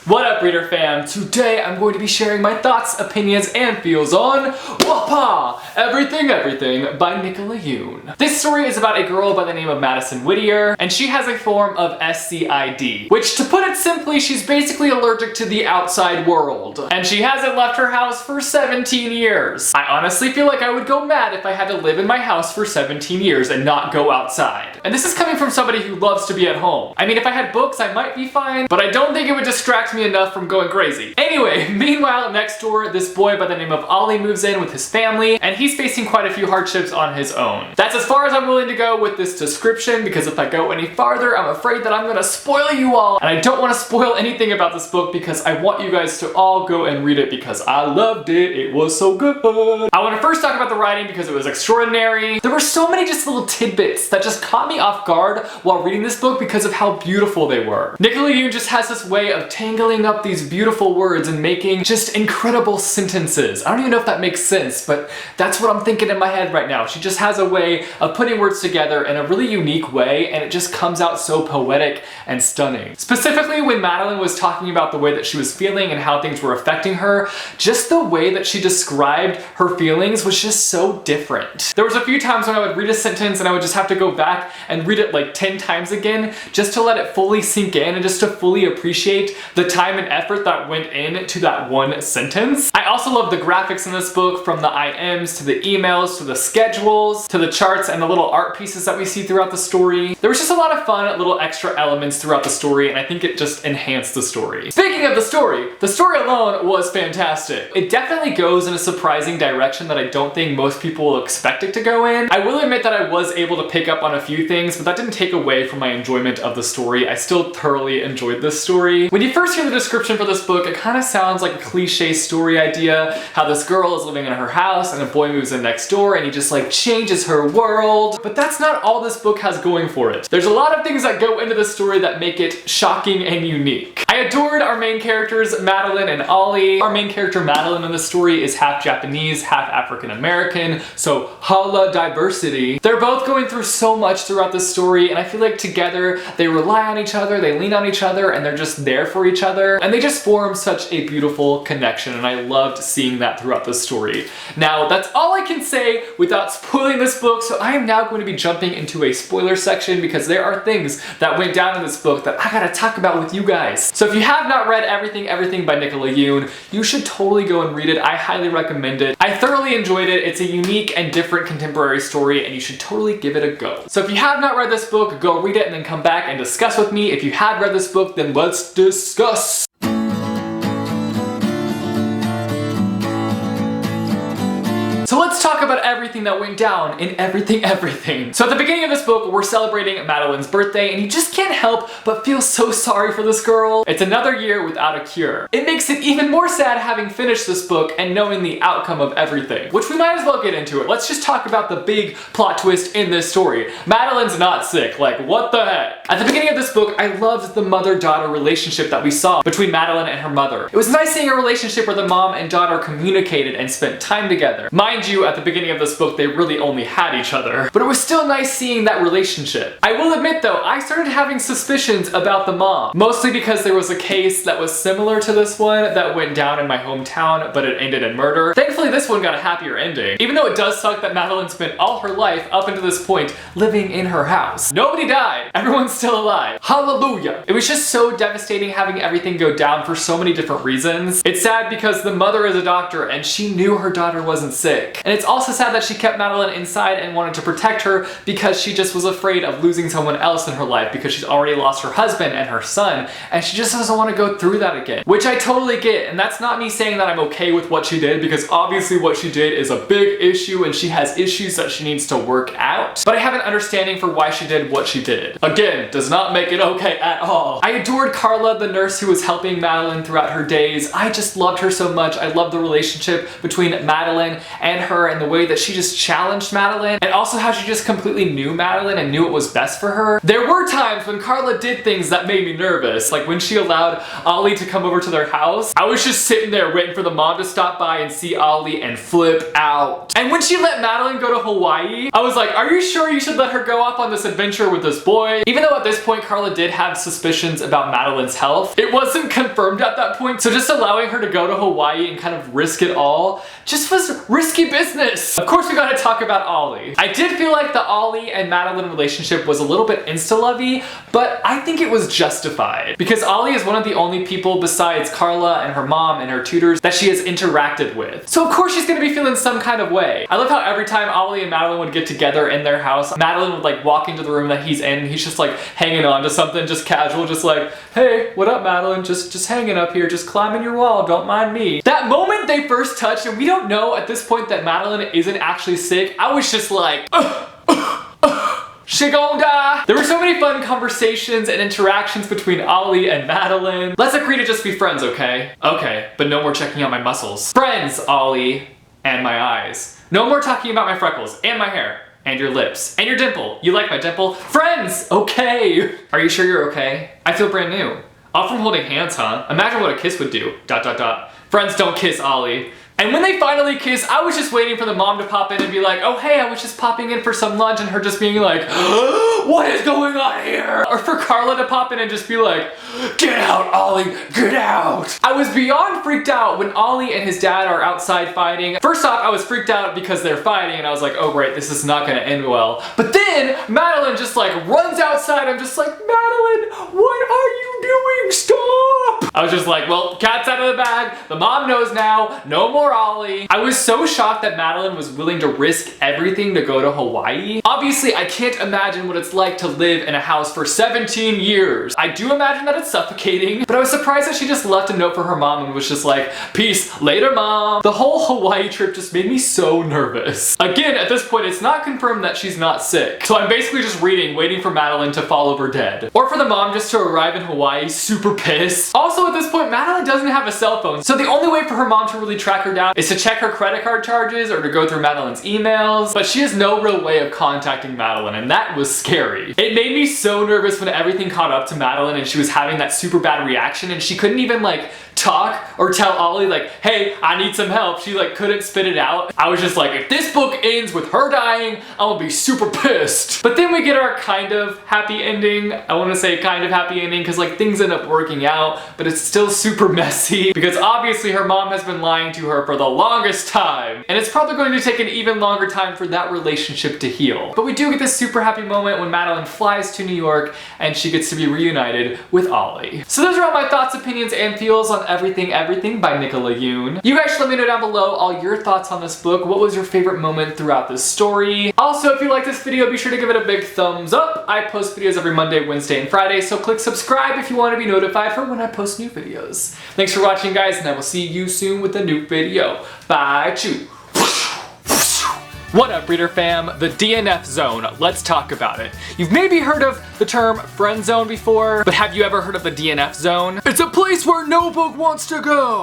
What up, reader fam? Today I'm going to be sharing my thoughts, opinions, and feels on WAPA! Everything by Nicola Yoon. This story is about a girl by the name of Madison Whittier, and she has a form of SCID, which, to put it simply, she's basically allergic to the outside world. And she hasn't left her house for 17 years. I honestly feel like I would go mad if I had to live in my house for 17 years and not go outside. And this is coming from somebody who loves to be at home. I mean, if I had books, I might be fine, but I don't think it would distract me enough from going crazy. Anyway, meanwhile, next door, this boy by the name of Ollie moves in with his family, and he's facing quite a few hardships on his own. That's as far as I'm willing to go with this description, because if I go any farther, I'm afraid that I'm gonna spoil you all, and I don't want to spoil anything about this book because I want you guys to all go and read it because I loved it. It was so good. I want to first talk about the writing because it was extraordinary. There were so many just little tidbits that just caught me off guard while reading this book because of how beautiful they were. Nicola Yoon just has this way of tangling up these beautiful words and making just incredible sentences. I don't even know if that makes sense, but that's what I'm thinking in my head right now. She just has a way of putting words together in a really unique way, and it just comes out so poetic and stunning. Specifically, when Madeline was talking about the way that she was feeling and how things were affecting her, just the way that she described her feelings was just so different. There was a few times when I would read a sentence and I would just have to go back and read it like 10 times again just to let it fully sink in and just to fully appreciate the time and effort that went into that one sentence. I also love the graphics in this book, from the IMs to the emails to the schedules to the charts and the little art pieces that we see throughout the story. There was just a lot of fun little extra elements throughout the story, and I think it just enhanced the story. Speaking of the story alone was fantastic. It definitely goes in a surprising direction that I don't think most people will expect it to go in. I will admit that I was able to pick up on a few things, but that didn't take away from my enjoyment of the story. I still thoroughly enjoyed this story. When you first hear the description for this book, it kind of sounds like a cliche story idea, how this girl is living in her house and a boy moves in next door and he just like changes her world. But that's not all this book has going for it. There's a lot of things that go into this story that make it shocking and unique. I adored our main characters, Madeline and Ollie. Our main character, Madeline, in the story is half Japanese, half African American, so holla diversity. They're both going through so much throughout this story, and I feel like together they rely on each other, they lean on each other, and they're just there for each other, and they just form such a beautiful connection, and I loved seeing that throughout the story. Now, that's all I can say without spoiling this book, so I am now going to be jumping into a spoiler section because there are things that went down in this book that I gotta talk about with you guys. So if you have not read Everything by Nicola Yoon, you should totally go and read it. I highly recommend it. I thoroughly enjoyed it. It's a unique and different contemporary story, and you should totally give it a go. So if you have not read this book, go read it and then come back and discuss with me. If you have read this book, then let's discuss. So let's talk about everything that went down in Everything. So at the beginning of this book, we're celebrating Madeline's birthday, and you just can't help but feel so sorry for this girl. It's another year without a cure. It makes it even more sad having finished this book and knowing the outcome of everything, which we might as well get into it. Let's just talk about the big plot twist in this story. Madeline's not sick, like what the heck? At the beginning of this book, I loved the mother-daughter relationship that we saw between Madeline and her mother. It was nice seeing a relationship where the mom and daughter communicated and spent time together. Mind you, at the beginning of this book, they really only had each other, but it was still nice seeing that relationship. I will admit though, I started having suspicions about the mom, mostly because there was a case that was similar to this one that went down in my hometown, but it ended in murder. Thankfully, this one got a happier ending, even though it does suck that Madeline spent all her life up until this point living in her house. Nobody died. Everyone's still alive. Hallelujah. It was just so devastating having everything go down for so many different reasons. It's sad because the mother is a doctor and she knew her daughter wasn't sick. And it's also sad that she kept Madeline inside and wanted to protect her because she just was afraid of losing someone else in her life because she's already lost her husband and her son, and she just doesn't want to go through that again. Which I totally get, and that's not me saying that I'm okay with what she did, because obviously what she did is a big issue and she has issues that she needs to work out. But I have an understanding for why she did what she did. Again, does not make it okay at all. I adored Carla, the nurse who was helping Madeline throughout her days. I just loved her so much. I loved the relationship between Madeline and her and the way that she just challenged Madeline, and also how she just completely knew Madeline and knew what was best for her. There were times when Carla did things that made me nervous, like when she allowed Ollie to come over to their house. I was just sitting there waiting for the mom to stop by and see Ollie and flip out. And when she let Madeline go to Hawaii, I was like, are you sure you should let her go off on this adventure with this boy? Even though at this point Carla did have suspicions about Madeline's health, it wasn't confirmed at that point, so just allowing her to go to Hawaii and kind of risk it all just was risky business. Of course we gotta talk about Ollie. I did feel like the Ollie and Madeline relationship was a little bit insta-lovey, but I think it was justified because Ollie is one of the only people besides Carla and her mom and her tutors that she has interacted with. So of course she's gonna be feeling some kind of way. I love how every time Ollie and Madeline would get together in their house, Madeline would like walk into the room that he's in and he's just like hanging on to something, just casual, just like, hey, what up, Madeline? Just hanging up here, just climbing your wall, don't mind me. That moment they first touched, and we don't know at this point that Madeline isn't actually sick, I was just like, she gon' die. There were so many fun conversations and interactions between Ollie and Madeline. Let's agree to just be friends, okay? Okay, but no more checking out my muscles. Friends, Ollie, and my eyes. No more talking about my freckles, and my hair, and your lips, and your dimple. You like my dimple? Friends, okay. Are you sure you're okay? I feel brand new. All from holding hands, huh? Imagine what a kiss would do, ... Friends don't kiss, Ollie. And when they finally kiss, I was just waiting for the mom to pop in and be like, oh hey, I was just popping in for some lunch, and her just being like, what is going on here? Or for Carla to pop in and just be like, get out, Ollie, get out. I was beyond freaked out when Ollie and his dad are outside fighting. First off, I was freaked out because they're fighting and I was like, oh great, this is not gonna end well. But then Madeline just like runs outside. I'm just like, Madeline, what are you doing? Stop. I was just like, well, cat's out of the bag. The mom knows now, no more Ollie. I was so shocked that Madeline was willing to risk everything to go to Hawaii. Obviously, I can't imagine what it's like to live in a house for 17 years. I do imagine that it's suffocating, but I was surprised that she just left a note for her mom and was just like, peace, later mom. The whole Hawaii trip just made me so nervous. Again, at this point, it's not confirmed that she's not sick. So I'm basically just reading, waiting for Madeline to fall over dead. Or for the mom just to arrive in Hawaii super pissed. Also at this point, Madeline doesn't have a cell phone, so the only way for her mom to really track her down is to check her credit card charges or to go through Madeline's emails, but she has no real way of contacting Madeline, and that was scary. It made me so nervous when everything caught up to Madeline and she was having that super bad reaction and she couldn't even like talk or tell Ollie like, hey, I need some help. She like couldn't spit it out. I was just like, if this book ends with her dying, I'm gonna be super pissed. But then we get our kind of happy ending. I want to say kind of happy ending because like things end up working out, but it's still super messy because obviously her mom has been lying to her for the longest time, and it's probably going to take an even longer time for that relationship to heal. But we do get this super happy moment when Madeline flies to New York and she gets to be reunited with Ollie. So those are all my thoughts, opinions, and feels on Everything by Nicola Yoon. You guys should let me know down below all your thoughts on this book. What was your favorite moment throughout this story? Also, if you like this video, be sure to give it a big thumbs up. I post videos every Monday, Wednesday, and Friday, so click subscribe if you want to be notified for when I post new videos. Thanks for watching, guys, and I will see you soon with a new video. Bye, choo. What up, reader fam? The DNF zone. Let's talk about it. You've maybe heard of the term friend zone before, but have you ever heard of the DNF zone? It's a place where no book wants to go.